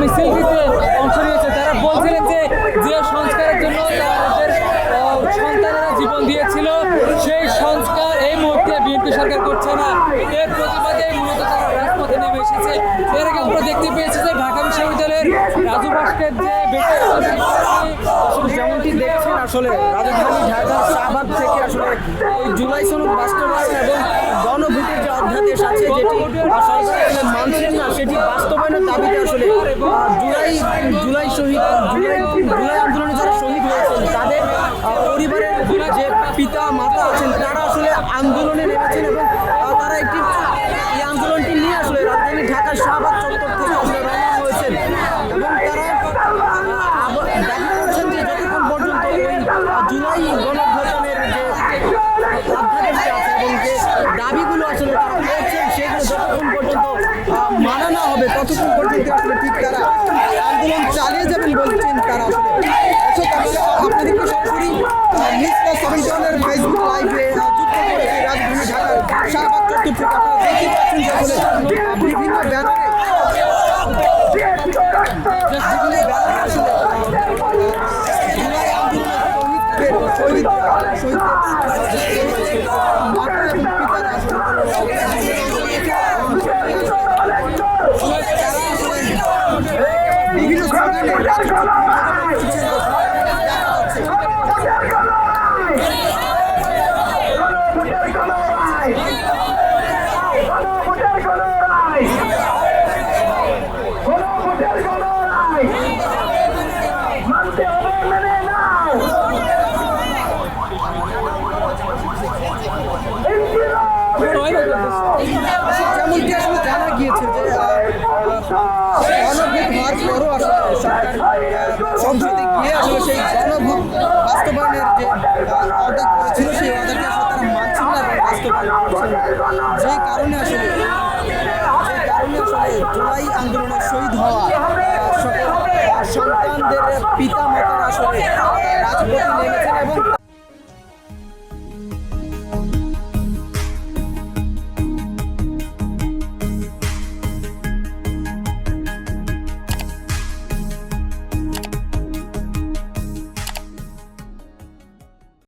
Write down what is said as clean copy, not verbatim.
মিছিলটিতে অংশ নিয়েছে। তারা বলছিলেন যে যে সংস্কারের জন্য তাদের সন্তানেরা জীবন দিয়েছিল সেই সংস্কার এই মুহূর্তে বিএনপি সরকার করছে না। এর প্রতিবাদে মূলত তারা রাজপথে নেমে এসেছে। এর আগে আমরা দেখতে পেয়েছি যে ঢাকা বিশ্ববিদ্যালয়ের রাজু ভাস্কর যে যেমনটি দেখছেন আসলে রাজধানী ঢাকার শাহবাগ থেকে আসলে এই জুলাই সনদ বাস্তবায়ন এবং গণভোটের যে অধ্যাদেশ আছে যেটি সরকার আসলে মানছেন না সেটি বাস্তবায়নের দাবিতে আসলে জুলাই আন্দোলনে যারা শহীদ হয়েছেন তাদের পরিবারের যে পিতা মাতা আছেন তারা আসলে আন্দোলনে নেমেছেন এবং তারা এই আন্দোলনটি নিয়ে আসলে রাজধানী ঢাকার শাহবাগ চত্বর থেকে আসলে রওনা হয়েছেন এবং তারা দাবি করছেন যে যতক্ষণ পর্যন্ত ওই জুলাই গণঅভ্যুত্থানের যে অধ্যাদেশটা আছে এবং যে দাবিগুলো আসলে তারা করছেন সেগুলো যতক্ষণ পর্যন্ত মানা না হবে ততক্ষণ পর্যন্ত আসলে ঠিক তারা আন্দোলন চালিয়ে যাবেন বলছেন তারা আসলে। আপনাদেরকে সরাসরি মিসকা 71-এর ফেসবুক লাইভে যুক্ত করেছে রাজধানী ঢাকার শাহবাগ চত্বর থেকে। আপনারা দেখতে পাচ্ছেন যে আসলে বিভিন্ন ব্যানারে বিভিন্ন যেমনটি আসলে জানা গিয়েছে যে গণভোট হওয়ার পরও আসলে সরকার সংসদে গিয়ে আসলে সেই গণভোট বাস্তবায়নের যে অর্ডার করেছিল সেই অর্ডারকে আসলে তারা মানছিল না এবং বাস্তবায়ন করছিল যে কারণে আসলে জুলাই আন্দোলনের শহীদ হওয়া সকল সন্তানদের পিতা মাতারা আসলে রাজপথে নেমেছেন এবং